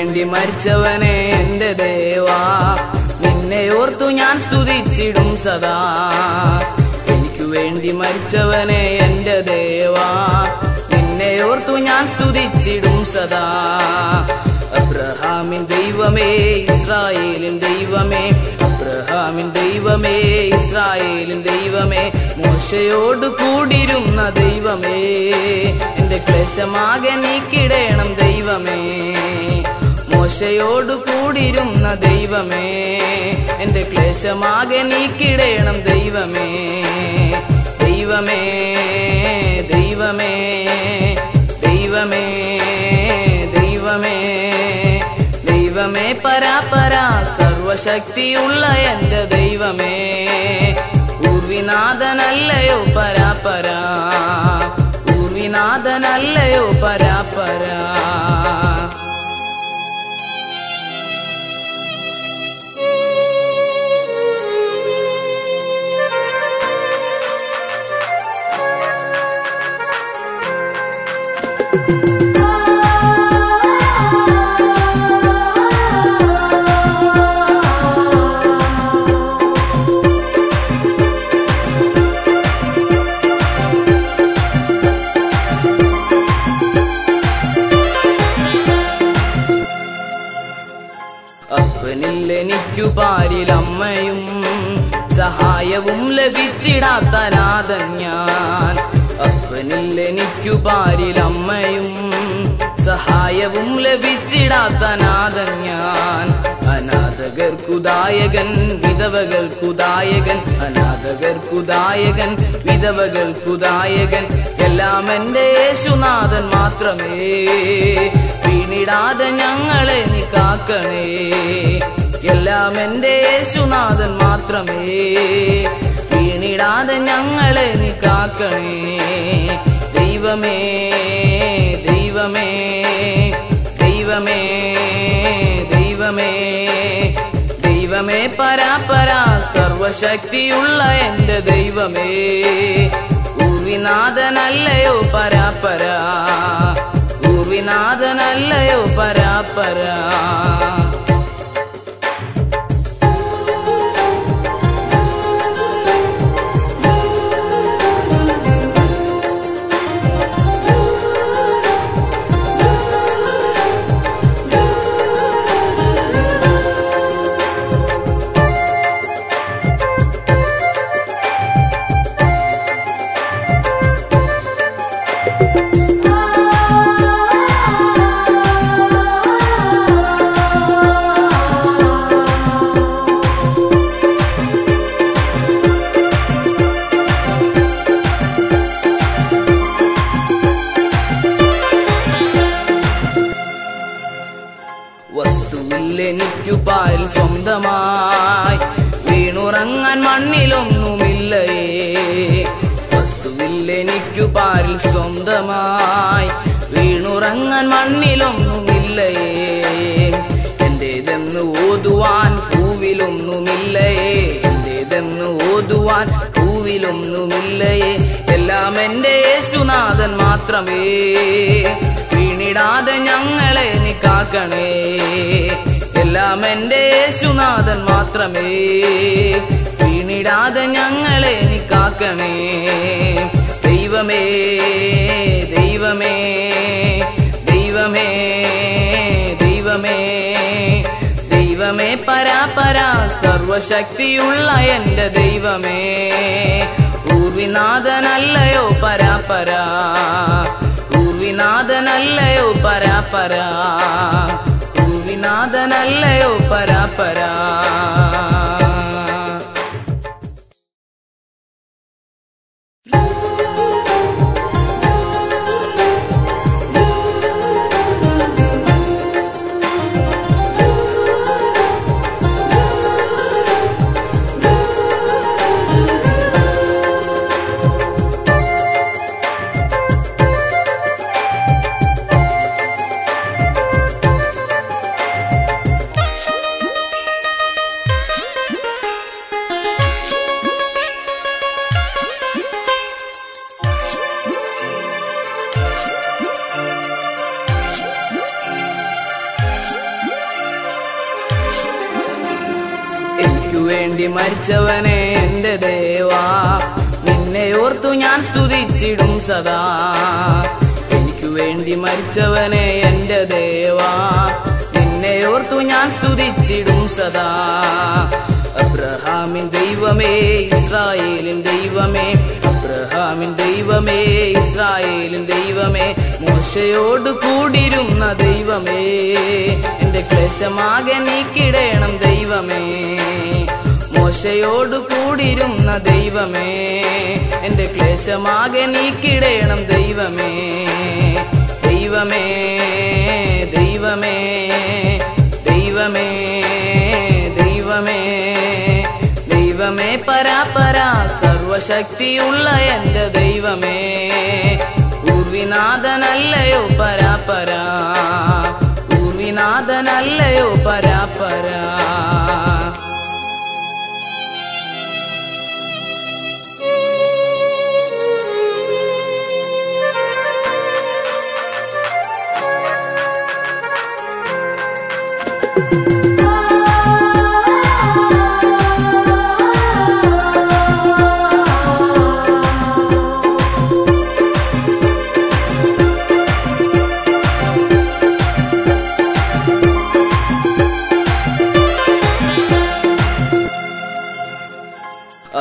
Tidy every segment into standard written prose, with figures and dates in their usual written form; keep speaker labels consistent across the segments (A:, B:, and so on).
A: വേണ്ടി മരിച്ചവനെ എന്റെ ദേവാ, നിന്നെ ഓർത്തു ഞാൻ സ്തുതിച്ചിടും സദാ. എനിക്കു വേണ്ടി മരിച്ചവനെ എന്റെ ദേവാ, നിന്നെ ഓർത്തു ഞാൻ സ്തുതിച്ചിടും സദാ. അബ്രഹാമിൻ ദൈവമേ, ഇസ്രായേലിൻ ദൈവമേ, അബ്രഹാമിൻ ദൈവമേ, ഇസ്രായേലിൻ ദൈവമേ, മോശയോട് കൂടിരുന്ന ദൈവമേ, എന്റെ ക്ലേശമാകെ നീക്കിടേണം ദൈവമേ. മോശയോട് കൂടിരുന്ന ദൈവമേ, എന്റെ ക്ലേശമാകെ നീക്കിടേണം ദൈവമേ. ദൈവമേ ദൈവമേ ദൈവമേ ദൈവമേ ദൈവമേ പരാപരാ സർവശക്തിയുള്ള എന്റെ ദൈവമേ, ഊർവിനാഥനല്ലയോ പരാപരാ, ഊർവിനാഥനല്ലയോ പരാപരാ. അപ്പനില്ലെനിക്കു പാരിലമ്മയും സഹായവും ലഭിച്ചിടാത്ത നാഥൻ ഞാൻ. അപ്പനില്ലെനിക്കു പാരിലമ്മയും സഹായവും ലഭിച്ചിടാത്ത നാഥൻ ഞാൻ. അനാഥകർക്കുദായകൻ വിധവകൾക്കുദായകൻ, അനാഥകർക്കുദായകൻ വിധവകൾക്കുദായകൻ, എല്ലാം എന്റെ യേശുനാഥൻ മാത്രമേ. വീണിടാതെ ഞങ്ങളെ നീ കാക്കണേ, എല്ലാം എന്റെ യേശുനാഥൻ മാത്രമേ. വീണിടാതെ ഞങ്ങളെ നീ കാക്കണേ. ദൈവമേ ദൈവമേ ദൈവമേ ദൈവമേ ദൈവമേ പരാപരാ സർവശക്തിയുള്ള എന്റെ ദൈവമേ, ഊർവിനാഥനല്ലയോ പരാപരാ, ഊർവിനാഥനല്ലയോ പരാപരാ. വസ്തുവില്ലെനിക്കു പാൽ സ്വന്തമായി, വീണുറങ്ങാൻ മണ്ണിലൊന്നുമില്ലയേ. വസ്തുവില്ലെനിക്കു പാൽ സ്വന്തമായി, വീണുറങ്ങാൻ മണ്ണിലൊന്നുമില്ലയേ. എന്റേതെന്ന് ഓതുവാൻ പൂവിലൊന്നുമില്ലയേ, എന്റേതെന്ന് ഓതുവാൻ പൂവിലൊന്നുമില്ലയേ. എല്ലാം എന്റെ യേശുനാഥൻ മാത്രമേ. വീണിടാതെ ഞങ്ങളെ നീ കാക്കണേ, എല്ലാം എന്റെ യേശുനാഥൻ മാത്രമേ. വീണിടാതെ ഞങ്ങളെ നീ കാക്കണേ. ദൈവമേ ദൈവമേ ദൈവമേ ദൈവമേ ദൈവമേ പരാപരാ സർവശക്തിയുള്ള എന്റെ ദൈവമേ, ഊർവിനാഥനല്ലയോ പരാപരാ, ഊർവിനാഥനല്ലയോ പരാപരാ, ഊർവിനാഥനല്ലയോ പരാപരാ. വേണ്ടി മരിച്ചവനെ എന്റെ ദേവാ, നിന്നെ ഓർത്തു ഞാൻ സ്തുതിച്ചിടും സദാ. എനിക്കു വേണ്ടി മരിച്ചവനെ എന്റെ ദേവാ, നിന്നെ ഓർത്തു ഞാൻ സ്തുതിച്ചിടും സദാ. അബ്രഹാമിൻ ദൈവമേ, ഇസ്രായേലിൻ ദൈവമേ, അബ്രഹാമിൻ ദൈവമേ, ഇസ്രായേലിൻ ദൈവമേ, മോശയോട് കൂടിരുന്ന ദൈവമേ, എന്റെ ക്ലേശമാകെ നീക്കിടേണം ദൈവമേ. മോശയോട് കൂടിരുന്ന ദൈവമേ, എന്റെ ക്ലേശമാകെ നീക്കിടേണം ദൈവമേ. ദൈവമേ ദൈവമേ ദൈവമേ ദൈവമേ ദൈവമേ പരാപരാ സർവശക്തിയുള്ള എന്റെ ദൈവമേ, ഊർവിനാഥനല്ലയോ പരാപരാ, ഊർവിനാഥനല്ലയോ പരാപരാ.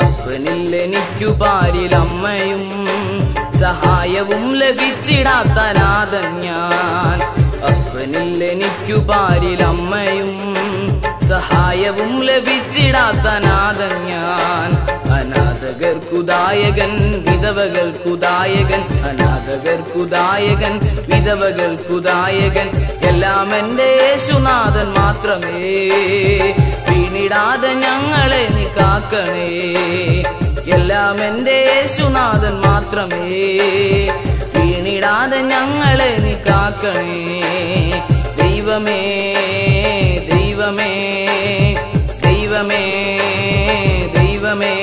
A: അപ്പനില്ലെനിക്കു പാരിലമ്മയും സഹായവും ലഭിച്ചിടാത്ത നാഥൻ ഞാൻ. അപ്പനില്ലെനിക്കു പാരിലമ്മയും സഹായവും ലഭിച്ചിടാത്ത നാഥൻ ഞാൻ. അനാഥകർക്കുദായകൻ വിധവകൾക്കുദായകൻ, അനാഥകർക്കുദായകൻ വിധവകൾക്കുദായകൻ, എല്ലാം എന്റെ യേശുനാഥൻ മാത്രമേ. വീണിടാതെ ഞങ്ങളെ നീ കാക്കണേ, എല്ലാം എന്റെ യേശുനാഥൻ മാത്രമേ. വീണിടാതെ ഞങ്ങളെ നീ കാക്കണേ. ദൈവമേ ദൈവമേ ദൈവമേ ദൈവമേ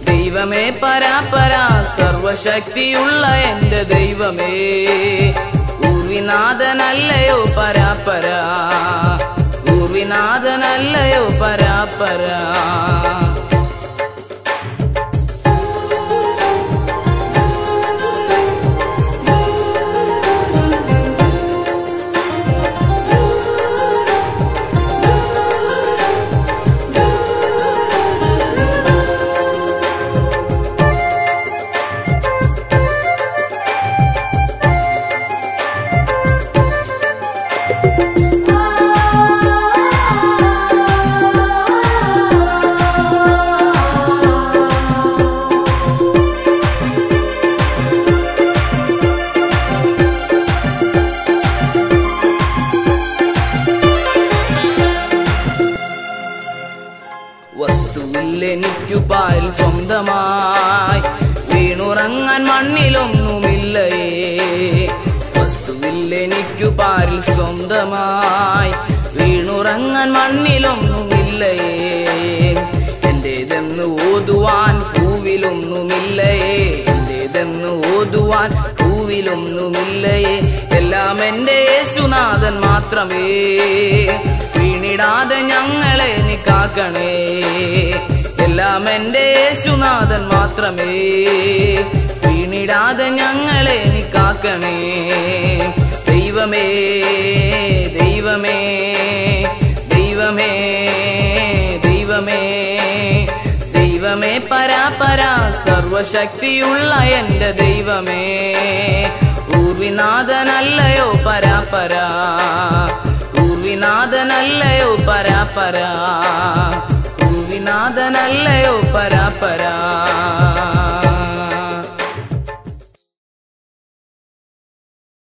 A: ദൈവമേ പരാപരാ സർവശക്തിയുള്ള എന്റെ ദൈവമേ, ഊർവിനാഥനല്ലയോ പരാപരാ, ഊർവിനാഥനല്ലയോ പരാപരാ. വസ്തുവില്ലെനിക്കു പാരിൽ സ്വന്തമായി, വീണുറങ്ങാൻ മണ്ണിലൊന്നുമില്ലയേ. വസ്തുവില്ലെനിക്കു പാരിൽ സ്വന്തമായി, വീണുറങ്ങാൻ മണ്ണിലൊന്നുമില്ലയേ. എന്റേതെന്ന് ഓതുവാൻ പൂവിലൊന്നുമില്ലയേ, എന്റേതെന്ന് ഓതുവാൻ പൂവിലൊന്നുമില്ലയേ. എല്ലാം എന്റെ യേശുനാഥൻ മാത്രമേ. വീണിടാതെ ഞങ്ങളെ നീ കാക്കണേ, എല്ലാം എന്റെ യേശുനാഥൻ മാത്രമേ. വീണിടാതെ ഞങ്ങളെ നീ കാക്കണേ. ദൈവമേ ദൈവമേ ദൈവമേ ദൈവമേ ദൈവമേ പരാപരാ സർവശക്തിയുള്ള എന്റെ ദൈവമേ, ഊർവിനാഥനല്ലയോ പരാപരാ, ഊർവിനാഥനല്ലയോ പരാപരാ, ഊർവിനാഥനല്ലയോ പരാപരാ.